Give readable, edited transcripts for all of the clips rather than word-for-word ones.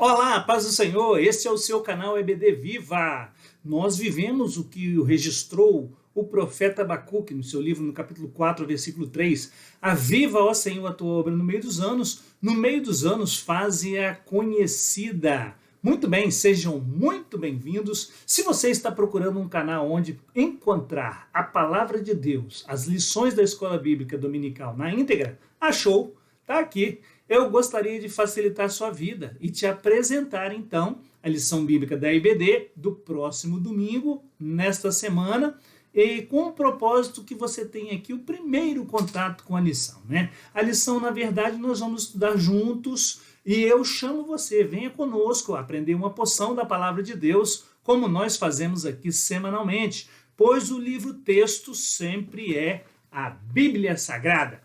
Olá, paz do Senhor, este é o seu canal EBD Viva. Nós vivemos o que registrou o profeta Abacuque no seu livro, no capítulo 4, versículo 3. Aviva, ó Senhor, a tua obra no meio dos anos faze-a conhecida. Muito bem, sejam muito bem-vindos. Se você está procurando um canal onde encontrar a palavra de Deus, as lições da Escola Bíblica Dominical na íntegra, achou, está aqui. Eu gostaria de facilitar a sua vida e te apresentar, então, a lição bíblica da EBD do próximo domingo, nesta semana, e com o propósito que você tenha aqui o primeiro contato com a lição, né? A lição, na verdade, nós vamos estudar juntos e eu chamo você, venha conosco aprender uma porção da palavra de Deus, como nós fazemos aqui semanalmente, pois o livro-texto sempre é a Bíblia Sagrada.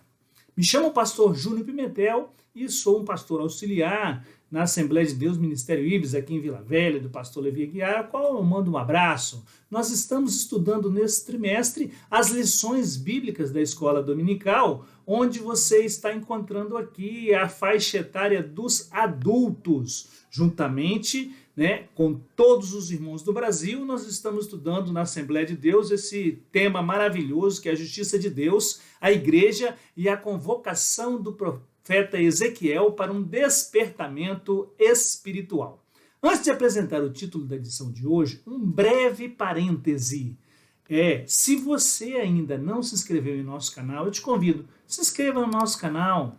Me chamo pastor Júnior Pimentel e sou um pastor auxiliar na Assembleia de Deus Ministério Ibis, aqui em Vila Velha, do pastor Levi Aguiar, ao qual eu mando um abraço. Nós estamos estudando nesse trimestre as lições bíblicas da escola dominical, onde você está encontrando aqui a faixa etária dos adultos, juntamente, com todos os irmãos do Brasil. Nós estamos estudando na Assembleia de Deus esse tema maravilhoso que é a justiça de Deus, a igreja e a convocação do profeta Ezequiel para um despertamento espiritual. Antes de apresentar o título da edição de hoje, um breve parêntese. Se você ainda não se inscreveu em nosso canal, eu te convido, se inscreva no nosso canal,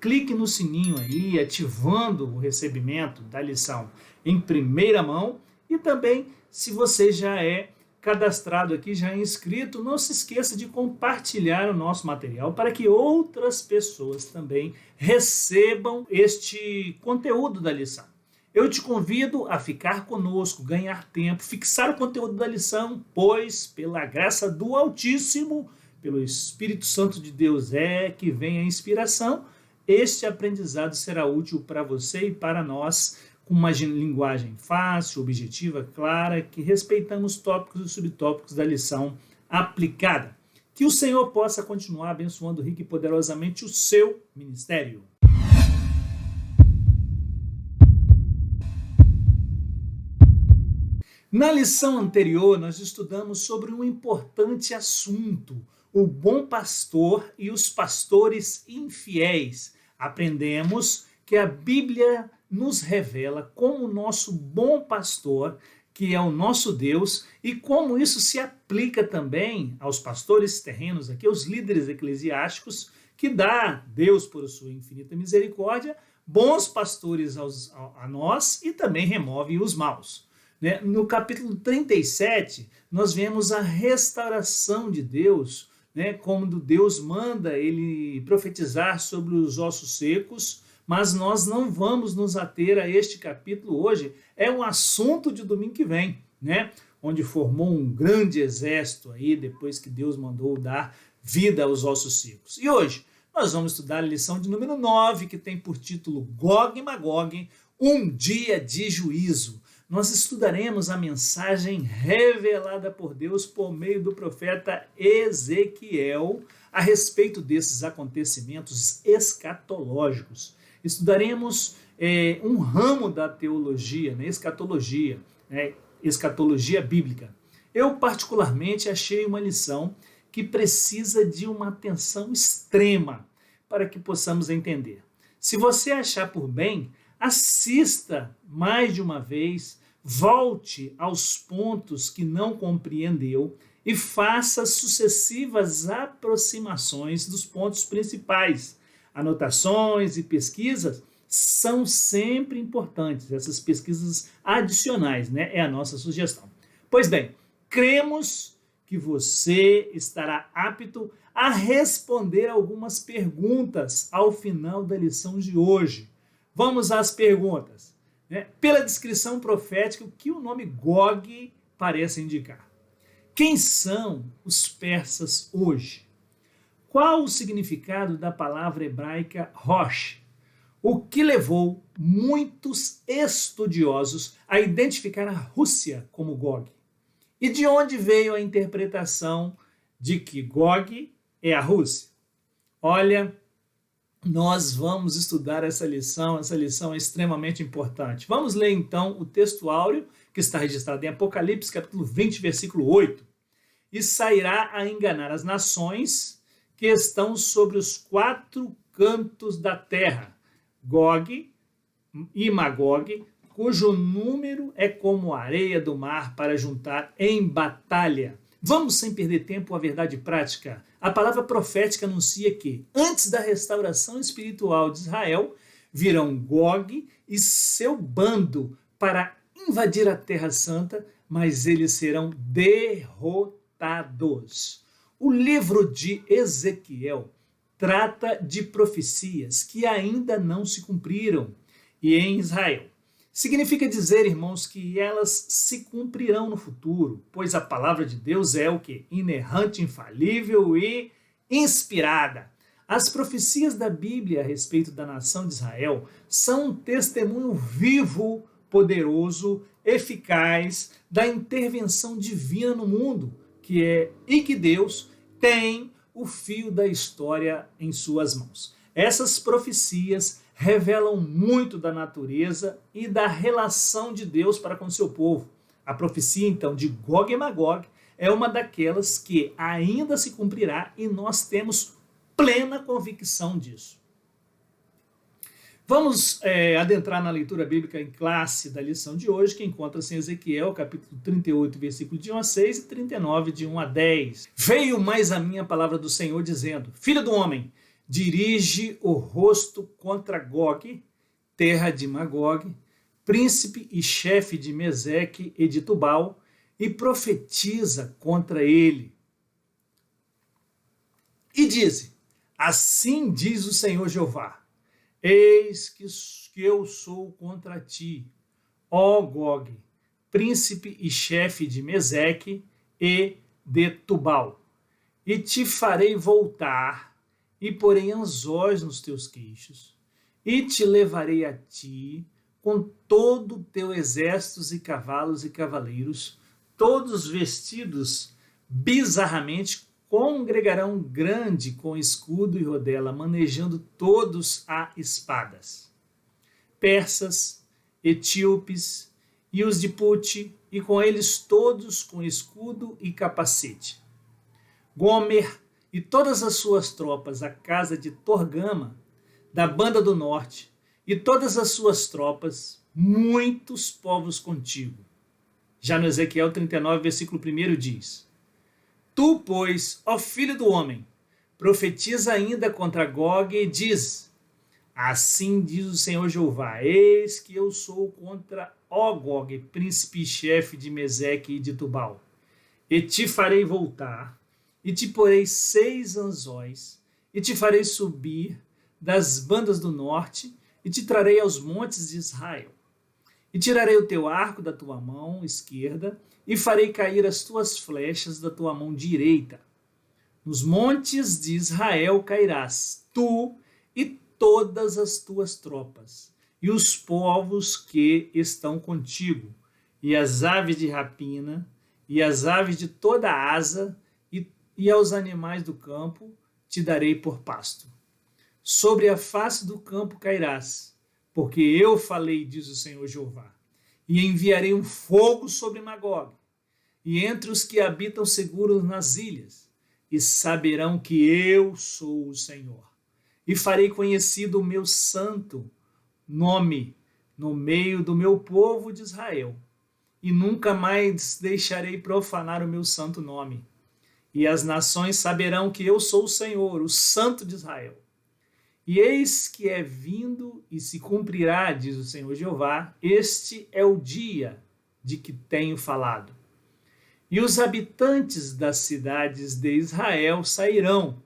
clique no sininho aí, ativando o recebimento da lição em primeira mão, e também, se você já é cadastrado aqui, já é inscrito, não se esqueça de compartilhar o nosso material para que outras pessoas também recebam este conteúdo da lição. Eu te convido a ficar conosco, ganhar tempo, fixar o conteúdo da lição, pois, pela graça do Altíssimo, pelo Espírito Santo de Deus que vem a inspiração, este aprendizado será útil para você e para nós, com uma linguagem fácil, objetiva, clara, que respeitamos tópicos e subtópicos da lição aplicada. Que o Senhor possa continuar abençoando rica e poderosamente o seu ministério. Na lição anterior, nós estudamos sobre um importante assunto, o bom pastor e os pastores infiéis. Aprendemos que a Bíblia nos revela como o nosso bom pastor, que é o nosso Deus, e como isso se aplica também aos pastores terrenos, aqui, aos líderes eclesiásticos, que dá Deus, por sua infinita misericórdia, bons pastores a nós e também remove os maus. No capítulo 37, nós vemos a restauração de Deus, quando Deus manda ele profetizar sobre os ossos secos, mas nós não vamos nos ater a este capítulo hoje. É um assunto de domingo que vem, onde formou um grande exército aí, depois que Deus mandou dar vida aos ossos secos. E hoje nós vamos estudar a lição de número 9, que tem por título Gog e Magog, um dia de juízo. Nós estudaremos a mensagem revelada por Deus por meio do profeta Ezequiel a respeito desses acontecimentos escatológicos. Estudaremos um ramo da teologia, escatologia bíblica. Eu, particularmente, achei uma lição que precisa de uma atenção extrema para que possamos entender. Se você achar por bem, assista mais de uma vez, volte aos pontos que não compreendeu e faça sucessivas aproximações dos pontos principais. Anotações e pesquisas são sempre importantes, essas pesquisas adicionais, é a nossa sugestão. Pois bem, cremos que você estará apto a responder algumas perguntas ao final da lição de hoje. Vamos às perguntas. Pela descrição profética, o que o nome Gog parece indicar? Quem são os persas hoje? Qual o significado da palavra hebraica Rosh? O que levou muitos estudiosos a identificar a Rússia como Gog? E de onde veio a interpretação de que Gog é a Rússia? Olha, nós vamos estudar essa lição é extremamente importante. Vamos ler então o texto áureo que está registrado em Apocalipse, capítulo 20, versículo 8. E sairá a enganar as nações que estão sobre os quatro cantos da terra, Gog e Magog, cujo número é como a areia do mar para juntar em batalha. Vamos, sem perder tempo, à verdade prática. A palavra profética anuncia que, antes da restauração espiritual de Israel, virão Gog e seu bando para invadir a Terra Santa, mas eles serão derrotados. O livro de Ezequiel trata de profecias que ainda não se cumpriram e em Israel. Significa dizer, irmãos, que elas se cumprirão no futuro, pois a palavra de Deus é o quê? Inerrante, infalível e inspirada. As profecias da Bíblia a respeito da nação de Israel são um testemunho vivo, poderoso, eficaz da intervenção divina no mundo, e que Deus tem o fio da história em suas mãos. Essas profecias revelam muito da natureza e da relação de Deus para com seu povo. A profecia, então, de Gog e Magog é uma daquelas que ainda se cumprirá e nós temos plena convicção disso. Vamos adentrar na leitura bíblica em classe da lição de hoje, que encontra-se em Ezequiel, capítulo 38, versículo de 1 a 6 e 39, de 1 a 10. Veio mais a minha palavra do Senhor, dizendo: Filho do homem, dirige o rosto contra Gog, terra de Magog, príncipe e chefe de Meseque e de Tubal, e profetiza contra ele. E dize: Assim diz o Senhor Jeová: Eis que eu sou contra ti, ó Gog, príncipe e chefe de Meseque e de Tubal, e te farei voltar, e porei anzóis nos teus queixos, e te levarei a ti, com todo o teu exércitos e cavalos e cavaleiros, todos vestidos bizarramente, congregarão grande com escudo e rodela, manejando todos a espadas. Persas, etíopes e os de Pute, e com eles todos com escudo e capacete. Gomer e todas as suas tropas, a casa de Torgama, da banda do norte, e todas as suas tropas, muitos povos contigo. Já no Ezequiel 39, versículo 1 diz: Tu, pois, ó filho do homem, profetiza ainda contra Gog e diz: Assim diz o Senhor Jeová: Eis que eu sou contra Gog, príncipe e chefe de Meseque e de Tubal, e te farei voltar, e te porei 6 anzóis, e te farei subir das bandas do norte, e te trarei aos montes de Israel. E tirarei o teu arco da tua mão esquerda, e farei cair as tuas flechas da tua mão direita. Nos montes de Israel cairás, tu e todas as tuas tropas, e os povos que estão contigo, e as aves de rapina, e as aves de toda a asa, e aos animais do campo te darei por pasto. Sobre a face do campo cairás, porque eu falei, diz o Senhor Jeová, e enviarei um fogo sobre Magog, e entre os que habitam seguros nas ilhas, e saberão que eu sou o Senhor. E farei conhecido o meu santo nome no meio do meu povo de Israel, e nunca mais deixarei profanar o meu santo nome. E as nações saberão que eu sou o Senhor, o Santo de Israel. E eis que é vindo e se cumprirá, diz o Senhor Jeová, este é o dia de que tenho falado. E os habitantes das cidades de Israel sairão,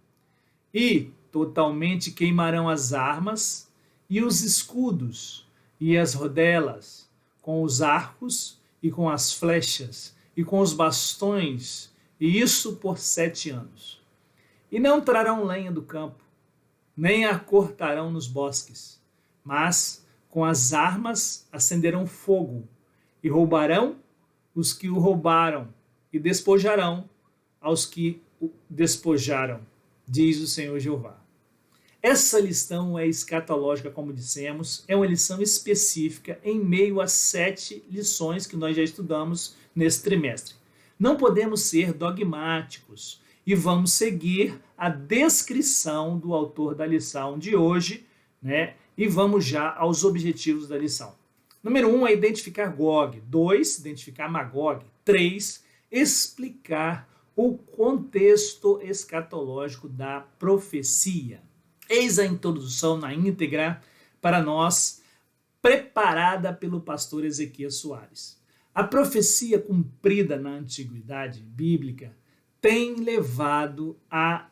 e totalmente queimarão as armas, e os escudos, e as rodelas, com os arcos, e com as flechas, e com os bastões, e isso por 7 anos. E não trarão lenha do campo, nem a cortarão nos bosques, mas com as armas acenderão fogo, e roubarão os que o roubaram, e despojarão aos que o despojaram, diz o Senhor Jeová. Essa lição é escatológica, como dissemos, é uma lição específica em meio às 7 lições que nós já estudamos nesse trimestre. Não podemos ser dogmáticos e vamos seguir a descrição do autor da lição de hoje, né? E vamos já aos objetivos da lição. Número 1 é identificar Gog. 2, identificar Magog. 3, explicar o contexto escatológico da profecia. Eis a introdução na íntegra para nós, preparada pelo pastor Ezequias Soares. A profecia cumprida na antiguidade bíblica tem levado a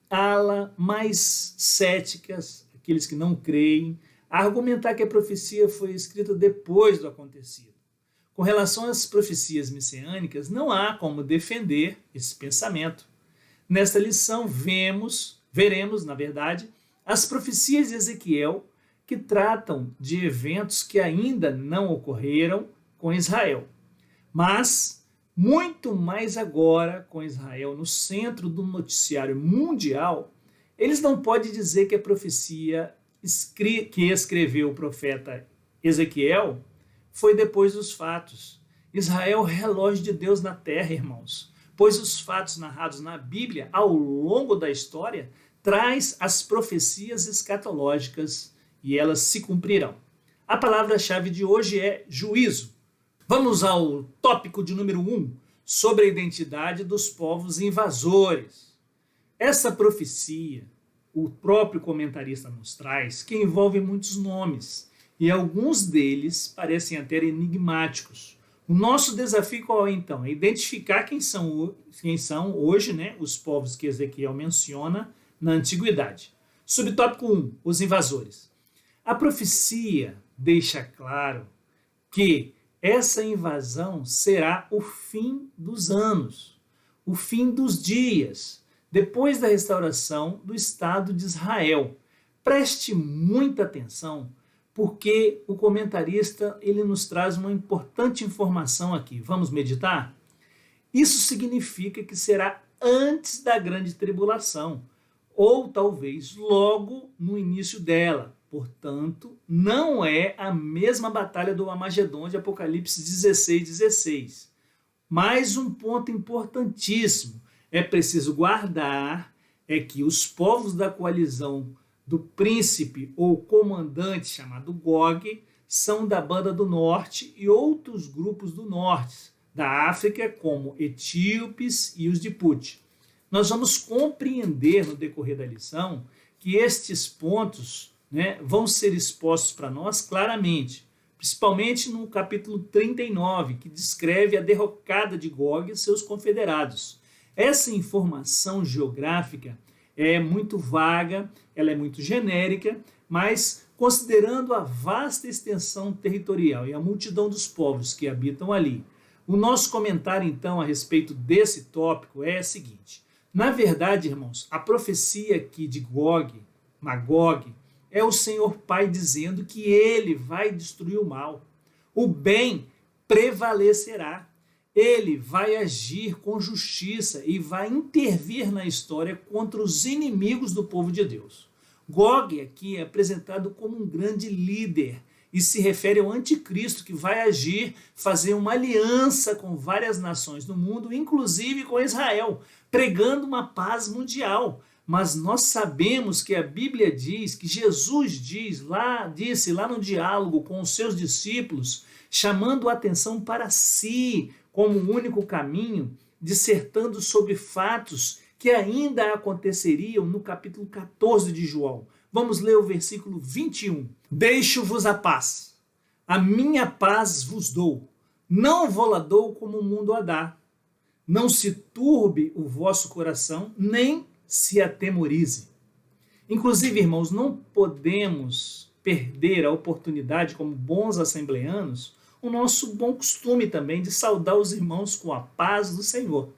ala mais céticas, aqueles que não creem, a argumentar que a profecia foi escrita depois do acontecido. Com relação às profecias messiânicas, não há como defender esse pensamento. Nesta lição, veremos, na verdade, as profecias de Ezequiel que tratam de eventos que ainda não ocorreram com Israel. Mas, muito mais agora, com Israel no centro do noticiário mundial, eles não podem dizer que a profecia que escreveu o profeta Ezequiel foi depois dos fatos. Israel é o relógio de Deus na terra, irmãos, pois os fatos narrados na Bíblia, ao longo da história, traz as profecias escatológicas e elas se cumprirão. A palavra-chave de hoje é juízo. Vamos ao tópico de número 1, sobre a identidade dos povos invasores. Essa profecia, o próprio comentarista nos traz, que envolve muitos nomes, e alguns deles parecem até enigmáticos. O nosso desafio qual é, então? É identificar quem são hoje, né, os povos que Ezequiel menciona na antiguidade. Subtópico 1, os invasores. A profecia deixa claro que essa invasão será o fim dos anos, o fim dos dias, depois da restauração do Estado de Israel. Preste muita atenção, porque o comentarista ele nos traz uma importante informação aqui. Vamos meditar? Isso significa que será antes da grande tribulação, ou talvez logo no início dela. Portanto, não é a mesma batalha do Armagedon de Apocalipse 16:16. Mais um ponto importantíssimo é preciso guardar é que os povos da coalizão do príncipe ou comandante chamado Gog são da Banda do Norte e outros grupos do norte da África, como etíopes e os de Put. Nós vamos compreender no decorrer da lição que estes pontos, né, vão ser expostos para nós claramente, principalmente no capítulo 39, que descreve a derrocada de Gog e seus confederados. Essa informação geográfica é muito vaga, ela é muito genérica, mas considerando a vasta extensão territorial e a multidão dos povos que habitam ali, o nosso comentário então a respeito desse tópico é o seguinte: na verdade, irmãos, a profecia aqui de Magog, é o Senhor Pai dizendo que ele vai destruir o mal. O bem prevalecerá. Ele vai agir com justiça e vai intervir na história contra os inimigos do povo de Deus. Gog aqui é apresentado como um grande líder e se refere ao anticristo que vai agir, fazer uma aliança com várias nações do mundo, inclusive com Israel, pregando uma paz mundial. Mas nós sabemos que a Bíblia diz, que Jesus disse lá no diálogo com os seus discípulos, chamando a atenção para si como o único caminho, dissertando sobre fatos que ainda aconteceriam no capítulo 14 de João. Vamos ler o versículo 21. Deixo-vos a minha paz vos dou, não vou-la dou como o mundo a dá. Não se turbe o vosso coração, nem se atemorize. Inclusive, irmãos, não podemos perder a oportunidade, como bons assembleanos, o nosso bom costume também de saudar os irmãos com a paz do Senhor.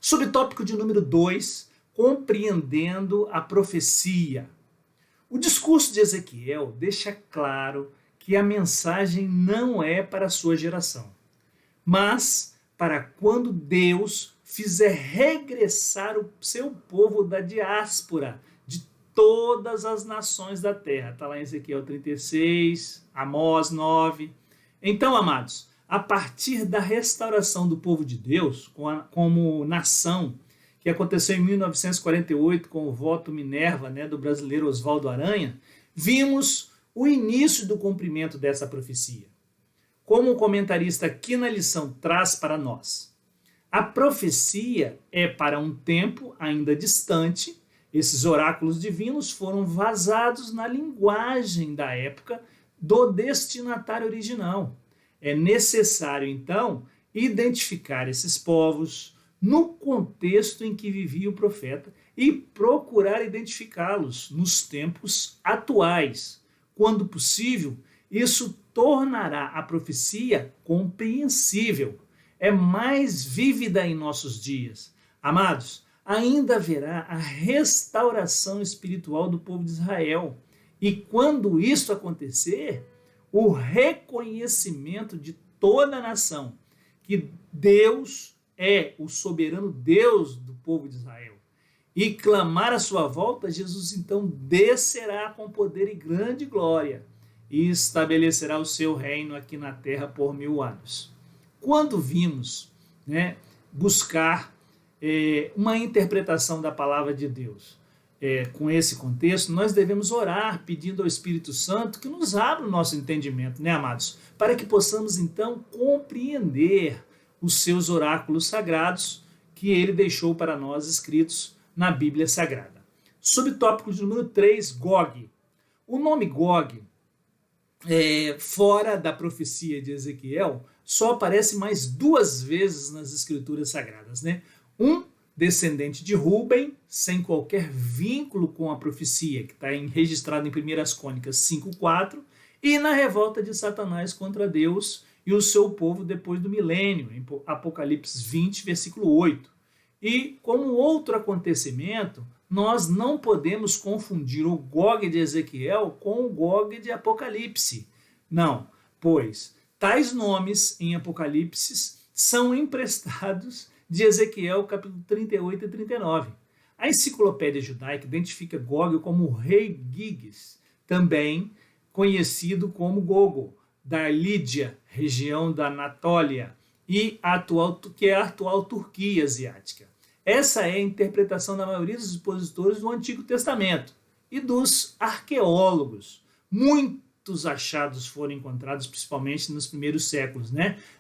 Subtópico de número 2, compreendendo a profecia. O discurso de Ezequiel deixa claro que a mensagem não é para a sua geração, mas para quando Deus fizer regressar o seu povo da diáspora, de todas as nações da terra. Está lá em Ezequiel 36, Amós 9. Então, amados, a partir da restauração do povo de Deus, como nação, que aconteceu em 1948 com o voto Minerva, do brasileiro Oswaldo Aranha, vimos o início do cumprimento dessa profecia. Como o comentarista aqui na lição traz para nós, a profecia é para um tempo ainda distante. Esses oráculos divinos foram vazados na linguagem da época do destinatário original. É necessário, então, identificar esses povos no contexto em que vivia o profeta e procurar identificá-los nos tempos atuais. Quando possível, isso tornará a profecia compreensível. É mais vívida em nossos dias. Amados, ainda haverá a restauração espiritual do povo de Israel. E quando isso acontecer, o reconhecimento de toda a nação que Deus é o soberano Deus do povo de Israel e clamar a sua volta, Jesus então descerá com poder e grande glória e estabelecerá o seu reino aqui na terra por 1000 anos. Quando vimos buscar uma interpretação da palavra de Deus com esse contexto, nós devemos orar pedindo ao Espírito Santo que nos abra o nosso entendimento, amados? Para que possamos então compreender os seus oráculos sagrados que ele deixou para nós escritos na Bíblia Sagrada. Subtópico de número 3, Gog. O nome Gog, fora da profecia de Ezequiel, só aparece mais 2 vezes nas Escrituras Sagradas. Um descendente de Ruben, sem qualquer vínculo com a profecia, que está registrado em 1 Crônicas 5:4, e na revolta de Satanás contra Deus e o seu povo depois do milênio, em Apocalipse 20, versículo 8. E como outro acontecimento, nós não podemos confundir o Gog de Ezequiel com o Gog de Apocalipse. Não, pois tais nomes em Apocalipse são emprestados de Ezequiel, capítulo 38 e 39. A enciclopédia judaica identifica Gog como o rei Giges, também conhecido como Gogo, da Lídia, região da Anatólia, que é a atual Turquia asiática. Essa é a interpretação da maioria dos expositores do Antigo Testamento e dos arqueólogos. Muitos achados foram encontrados, principalmente nos primeiros séculos,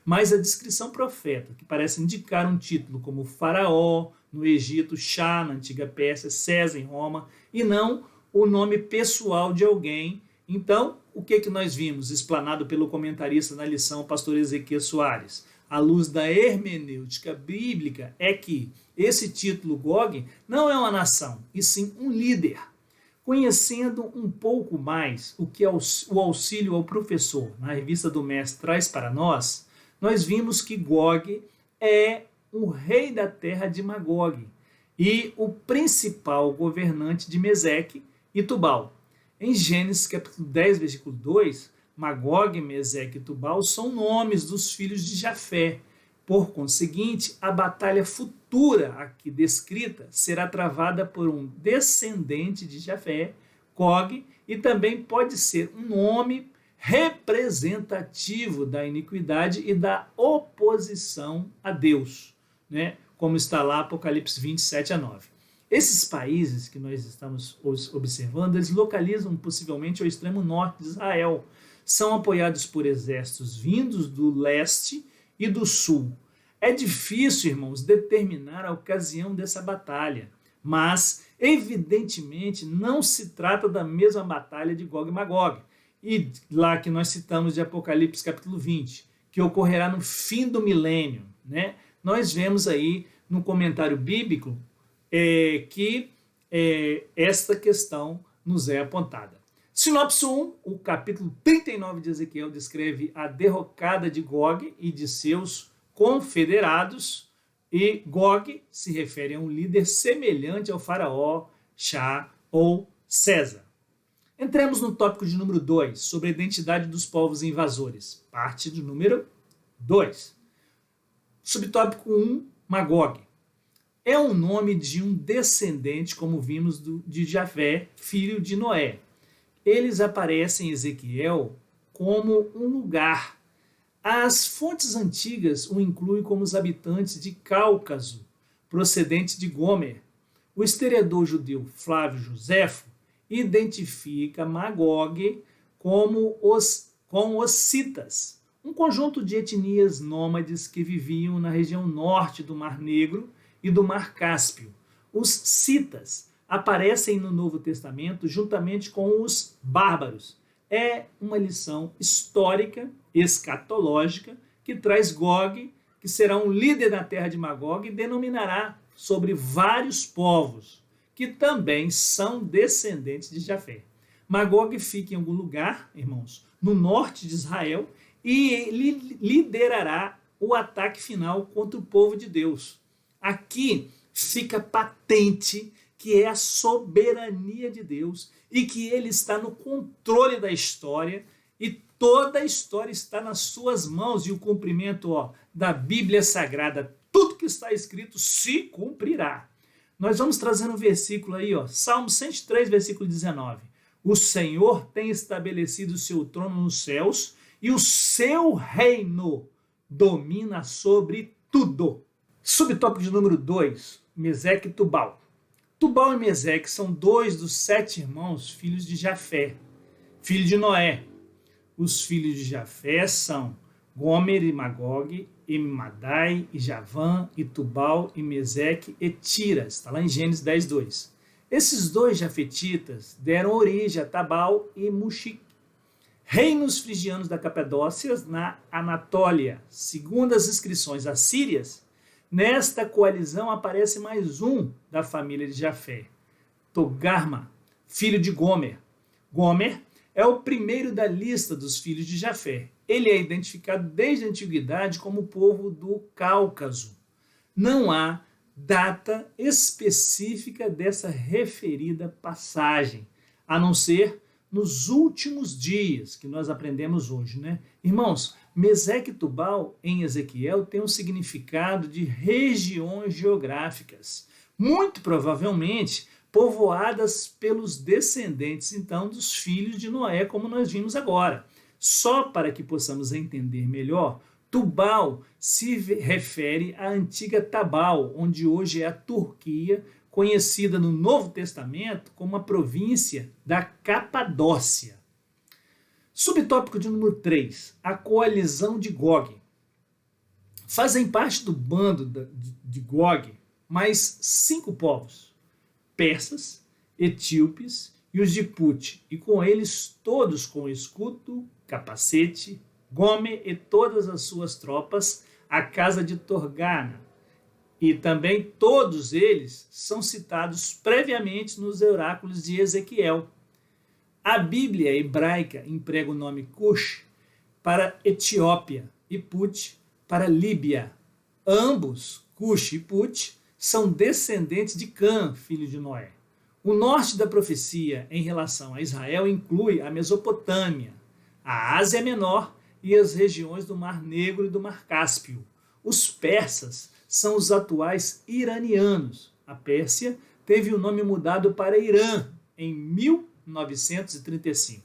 mas a descrição profeta, que parece indicar um título como Faraó no Egito, Chá na antiga Pérsia, César em Roma, e não o nome pessoal de alguém. Então, o que nós vimos, explanado pelo comentarista na lição, pastor Ezequiel Soares? À luz da hermenêutica bíblica, é que esse título Gog não é uma nação, e sim um líder. Conhecendo um pouco mais o que o auxílio ao professor na revista do Mestre traz para nós, nós vimos que Gog é o rei da terra de Magog e o principal governante de Meseque e Tubal. Em Gênesis capítulo 10, versículo 2, Magog, Meseque e Tubal são nomes dos filhos de Jafé. Por conseguinte, a batalha futura aqui descrita será travada por um descendente de Jafé, Gog, e também pode ser um nome representativo da iniquidade e da oposição a Deus, como está lá Apocalipse 27-9. Esses países que nós estamos observando, eles localizam possivelmente ao extremo norte de Israel. São apoiados por exércitos vindos do leste e do sul. É difícil, irmãos, determinar a ocasião dessa batalha, mas, evidentemente, não se trata da mesma batalha de Gog e Magog, e lá que nós citamos de Apocalipse capítulo 20, que ocorrerá no fim do milênio. Nós vemos aí no comentário bíblico que esta questão nos é apontada. Sinopse 1, o capítulo 39 de Ezequiel descreve a derrocada de Gog e de seus confederados, e Gog se refere a um líder semelhante ao faraó, Chá ou César. Entremos no tópico de número 2, sobre a identidade dos povos invasores, parte do número 2. Subtópico 1, Magog. é o nome de um descendente, como vimos, de Jafé, filho de Noé. Eles aparecem em Ezequiel como um lugar. As fontes antigas o incluem como os habitantes de Cáucaso, procedentes de Gomer. O historiador judeu Flávio Joséfo identifica Magog com os citas, um conjunto de etnias nômades que viviam na região norte do Mar Negro e do Mar Cáspio. Os citas aparecem no Novo Testamento juntamente com os bárbaros. É uma lição histórica, escatológica, que traz Gog, que será um líder na terra de Magog, e denominará sobre vários povos, que também são descendentes de Jafé. Magog fica em algum lugar, irmãos, no norte de Israel, e ele liderará o ataque final contra o povo de Deus. Aqui fica patente que é a soberania de Deus e que ele está no controle da história e toda a história está nas suas mãos e o cumprimento da Bíblia Sagrada, tudo que está escrito se cumprirá. Nós vamos trazer um versículo aí, Salmo 103, versículo 19. O Senhor tem estabelecido o seu trono nos céus e o seu reino domina sobre tudo. Subtópico de número 2, Meseque e Tubal. Tubal e Meseque são dois dos 7 irmãos, filhos de Jafé, filho de Noé. Os filhos de Jafé são Gomer e Magog, e Madai, e Javã, e Tubal, e Meseque, e Tiras. Está lá em Gênesis 10, 2. Esses dois jafetitas deram origem a Tabal e Muxique, reinos frigianos da Capadócia, na Anatólia. Segundo as inscrições assírias, nesta coalizão aparece mais um da família de Jafé, Togarma, filho de Gomer. Gomer é o primeiro da lista dos filhos de Jafé. Ele é identificado desde a antiguidade como o povo do Cáucaso. Não há data específica dessa referida passagem, a não ser nos últimos dias, que nós aprendemos hoje, né? Irmãos, Meseque e Tubal, em Ezequiel, tem um significado de regiões geográficas, muito provavelmente povoadas pelos descendentes, então, dos filhos de Noé, como nós vimos agora. Só para que possamos entender melhor, Tubal se refere à antiga Tabal, onde hoje é a Turquia, conhecida no Novo Testamento como a província da Capadócia. Subtópico de número 3, a coalizão de Gog. Fazem parte do bando de Gog mais 5 povos, persas, etíopes e os de Put, e com eles todos com escudo, capacete, Gomer e todas as suas tropas, a casa de Torgana. E também todos eles são citados previamente nos oráculos de Ezequiel. A Bíblia hebraica emprega o nome Cush para Etiópia e Put para Líbia. Ambos, Cush e Put, são descendentes de Cã, filho de Noé. O norte da profecia em relação a Israel inclui a Mesopotâmia, a Ásia Menor e as regiões do Mar Negro e do Mar Cáspio. Os persas são os atuais iranianos. A Pérsia teve o nome mudado para Irã em 1935.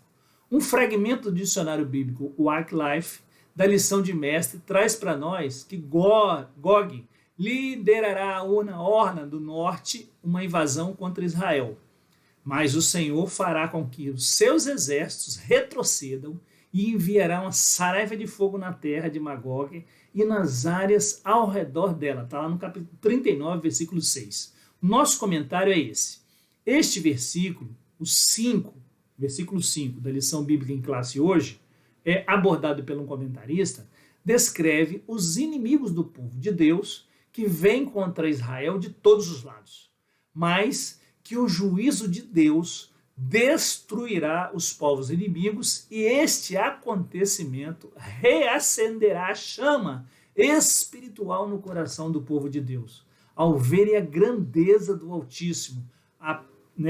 Um fragmento do dicionário bíblico Wycliffe, da lição de mestre, traz para nós que Gog liderará a Orna do norte uma invasão contra Israel. Mas o Senhor fará com que os seus exércitos retrocedam e enviará uma saraiva de fogo na terra de Magog e nas áreas ao redor dela. Está lá no capítulo 39, versículo 6. O nosso comentário é esse. Este versículo, versículo 5 da lição bíblica em classe hoje, abordado por um comentarista, descreve os inimigos do povo de Deus que vêm contra Israel de todos os lados, mas que o juízo de Deus destruirá os povos inimigos e este acontecimento reacenderá a chama espiritual no coração do povo de Deus, ao verem a grandeza do Altíssimo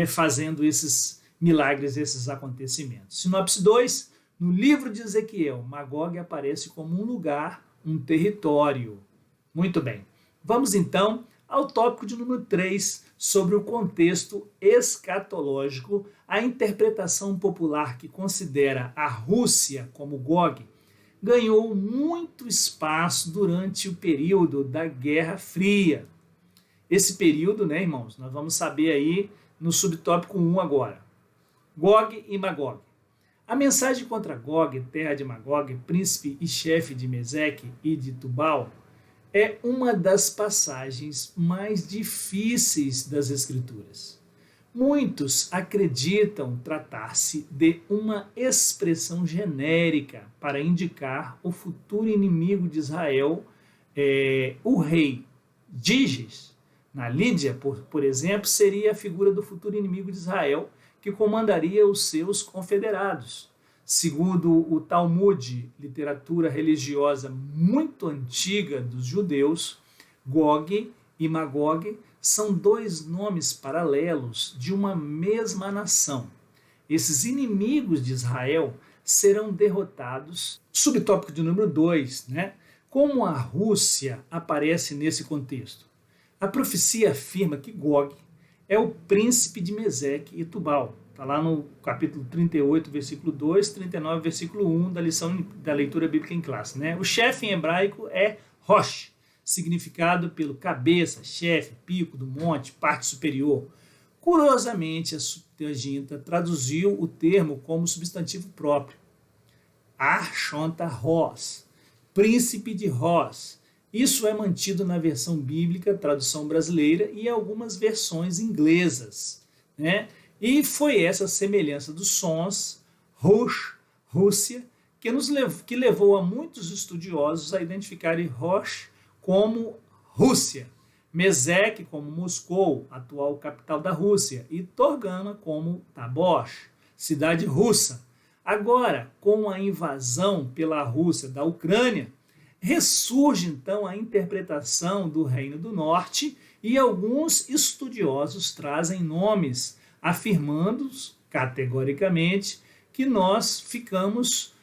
fazendo esses milagres, esses acontecimentos. Sinopse 2, no livro de Ezequiel, Magog aparece como um lugar, um território. Muito bem, vamos então ao tópico de número 3, sobre o contexto escatológico, a interpretação popular que considera a Rússia como Gog ganhou muito espaço durante o período da Guerra Fria. Esse período, né, irmãos, nós vamos saber aí no subtópico 1 agora. Gog e Magog. A mensagem contra Gog, terra de Magog, príncipe e chefe de Meseque e de Tubal, é uma das passagens mais difíceis das Escrituras. Muitos acreditam tratar-se de uma expressão genérica para indicar o futuro inimigo de Israel, o rei Giges. Na Lídia, por exemplo, seria a figura do futuro inimigo de Israel, que comandaria os seus confederados. Segundo o Talmud, literatura religiosa muito antiga dos judeus, Gog e Magog são dois nomes paralelos de uma mesma nação. Esses inimigos de Israel serão derrotados. Subtópico de número 2, né? Como a Rússia aparece nesse contexto? A profecia afirma que Gog é o príncipe de Meseque e Tubal. Está lá no capítulo 38, versículo 2, 39, versículo 1 da lição da leitura bíblica em classe. Né? O chefe em hebraico é Rosh, significado pelo cabeça, chefe, pico do monte, parte superior. Curiosamente, a Septuaginta traduziu o termo como substantivo próprio. Archonta Ros, príncipe de Ros. Isso é mantido na versão bíblica, tradução brasileira, e algumas versões inglesas, né? E foi essa semelhança dos sons, Rosh, Rússia, que levou a muitos estudiosos a identificarem Rosh como Rússia, Meseque como Moscou, atual capital da Rússia, e Torgana como Tabosh, cidade russa. Agora, com a invasão pela Rússia da Ucrânia, ressurge então a interpretação do Reino do Norte e alguns estudiosos trazem nomes afirmando categoricamente que nós ficamos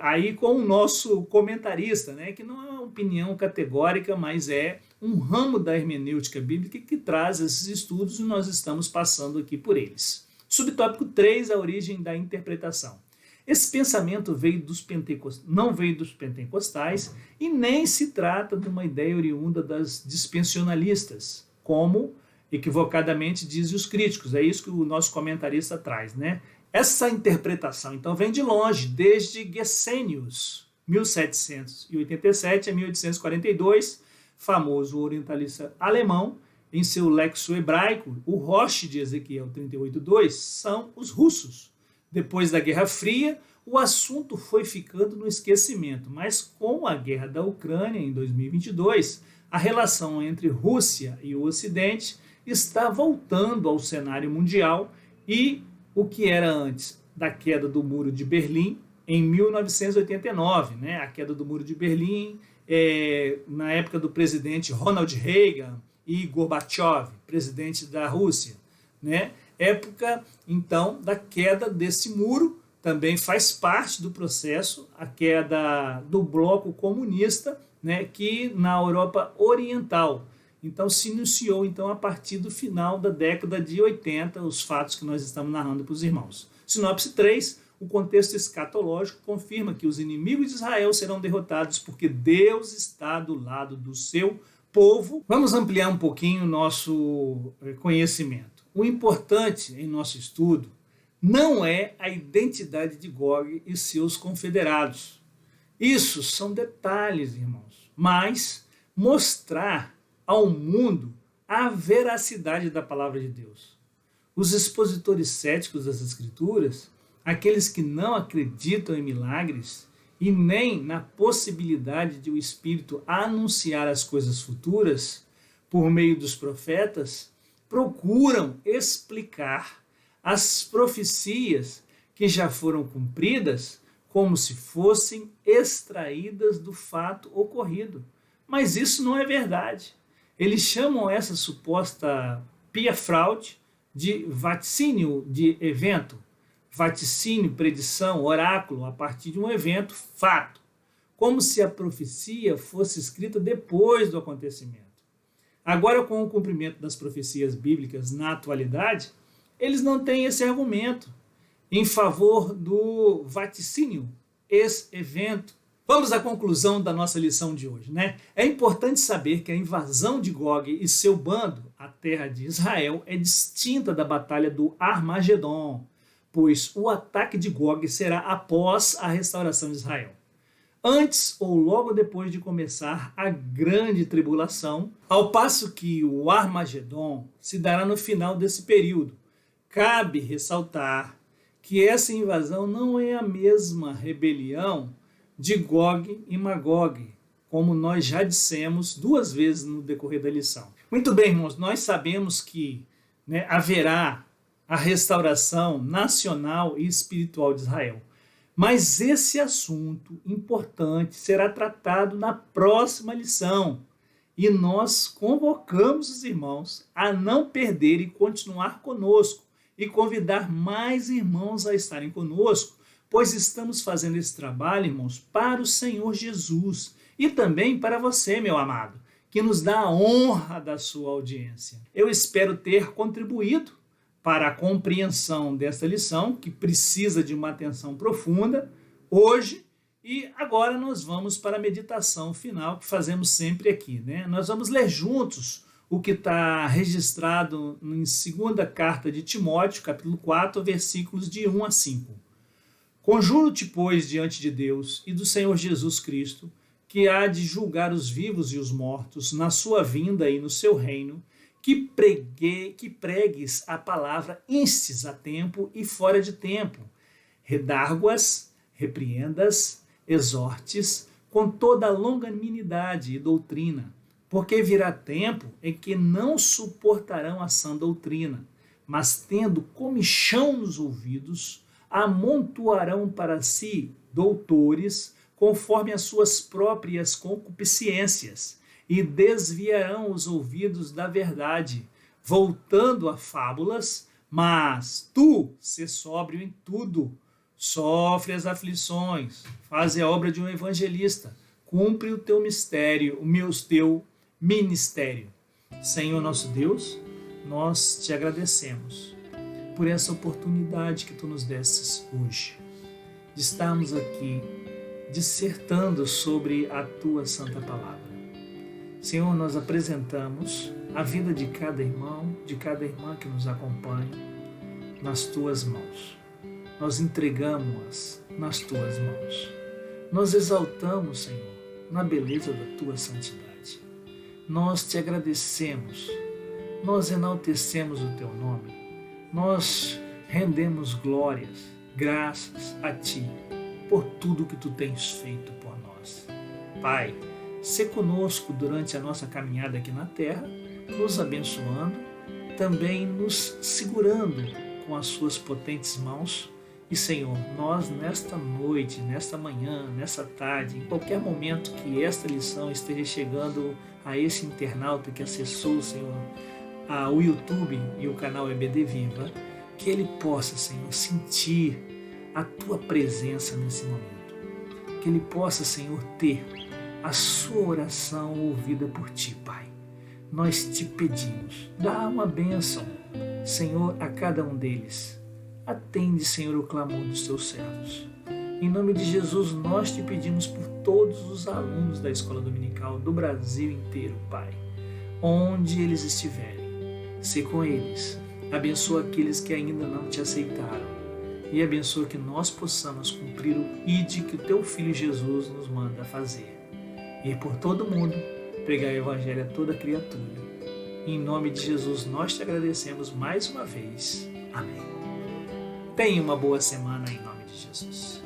aí com o nosso comentarista, né, que não é uma opinião categórica, mas é um ramo da hermenêutica bíblica que traz esses estudos e nós estamos passando aqui por eles. Subtópico 3, a origem da interpretação. Esse pensamento não veio dos pentecostais e nem se trata de uma ideia oriunda das dispensionalistas, como equivocadamente dizem os críticos. É isso que o nosso comentarista traz, né? Essa interpretação, então, vem de longe, desde Gesenius, 1787 a 1842, famoso orientalista alemão. Em seu lexo hebraico, o Rosh de Ezequiel 38:2 são os russos. Depois da Guerra Fria, o assunto foi ficando no esquecimento, mas com a guerra da Ucrânia em 2022, a relação entre Rússia e o Ocidente está voltando ao cenário mundial e o que era antes da queda do Muro de Berlim em 1989, né? A queda do Muro de Berlim na época do presidente Ronald Reagan e Gorbachev, presidente da Rússia, né? Época, então, da queda desse muro, também faz parte do processo, a queda do bloco comunista, né, que na Europa Oriental. Então, se iniciou então, a partir do final da década de 80, os fatos que nós estamos narrando para os irmãos. Sinopse 3, o contexto escatológico confirma que os inimigos de Israel serão derrotados porque Deus está do lado do seu povo. Vamos ampliar um pouquinho o nosso conhecimento. O importante em nosso estudo não é a identidade de Gog e seus confederados. Isso são detalhes, irmãos, mas mostrar ao mundo a veracidade da palavra de Deus. Os expositores céticos das Escrituras, aqueles que não acreditam em milagres e nem na possibilidade de o Espírito anunciar as coisas futuras por meio dos profetas, procuram explicar as profecias que já foram cumpridas como se fossem extraídas do fato ocorrido. Mas isso não é verdade. Eles chamam essa suposta pia-fraude de vaticínio de evento, vaticínio, predição, oráculo, a partir de um evento, fato, como se a profecia fosse escrita depois do acontecimento. Agora, com o cumprimento das profecias bíblicas na atualidade, eles não têm esse argumento em favor do vaticínio, esse evento. Vamos à conclusão da nossa lição de hoje, né? É importante saber que a invasão de Gog e seu bando à terra de Israel é distinta da batalha do Armagedon, pois o ataque de Gog será após a restauração de Israel, antes ou logo depois de começar a grande tribulação, ao passo que o Armagedon se dará no final desse período. Cabe ressaltar que essa invasão não é a mesma rebelião de Gog e Magog, como nós já dissemos 2 vezes no decorrer da lição. Muito bem, irmãos, nós sabemos que haverá a restauração nacional e espiritual de Israel. Mas esse assunto importante será tratado na próxima lição. E nós convocamos os irmãos a não perder e continuar conosco e convidar mais irmãos a estarem conosco, pois estamos fazendo esse trabalho, irmãos, para o Senhor Jesus e também para você, meu amado, que nos dá a honra da sua audiência. Eu espero ter contribuído para a compreensão desta lição, que precisa de uma atenção profunda hoje, e agora nós vamos para a meditação final, que fazemos sempre aqui, né? Nós vamos ler juntos o que está registrado em 2ª carta de Timóteo, capítulo 4, versículos de 1 a 5. Conjuro-te, pois, diante de Deus e do Senhor Jesus Cristo, que há de julgar os vivos e os mortos na sua vinda e no seu reino, que pregues a palavra instes a tempo e fora de tempo, redarguas, repreendas, exortes, com toda a longanimidade e doutrina, porque virá tempo em que não suportarão a sã doutrina, mas tendo comichão nos ouvidos, amontoarão para si doutores, conforme as suas próprias concupiscências, e desviarão os ouvidos da verdade, voltando a fábulas. Mas tu, sê sóbrio em tudo, sofre as aflições, faz a obra de um evangelista, cumpre o teu teu ministério. Senhor nosso Deus, nós te agradecemos por essa oportunidade que tu nos destes hoje, de estarmos aqui dissertando sobre a tua santa palavra. Senhor, nós apresentamos a vida de cada irmão, de cada irmã que nos acompanha nas tuas mãos. Nós entregamos-as nas tuas mãos. Nós exaltamos, Senhor, na beleza da tua santidade. Nós te agradecemos, nós enaltecemos o teu nome, nós rendemos glórias, graças a ti por tudo que tu tens feito por nós. Pai, sê conosco durante a nossa caminhada aqui na terra, nos abençoando, também nos segurando com as suas potentes mãos. E, Senhor, nós nesta noite, nesta manhã, nessa tarde, em qualquer momento que esta lição esteja chegando a esse internauta que acessou, Senhor, o YouTube e o canal EBD Viva, que ele possa, Senhor, sentir a tua presença nesse momento. Que ele possa, Senhor, ter a sua oração ouvida por ti, Pai. Nós te pedimos, dá uma bênção, Senhor, a cada um deles. Atende, Senhor, o clamor dos teus servos. Em nome de Jesus, nós te pedimos por todos os alunos da Escola Dominical do Brasil inteiro, Pai. Onde eles estiverem, sê com eles. Abençoa aqueles que ainda não te aceitaram. E abençoa que nós possamos cumprir o ID que o teu Filho Jesus nos manda fazer. Ir por todo mundo, pregar o Evangelho a toda criatura. Em nome de Jesus, nós te agradecemos mais uma vez. Amém. Tenha uma boa semana em nome de Jesus.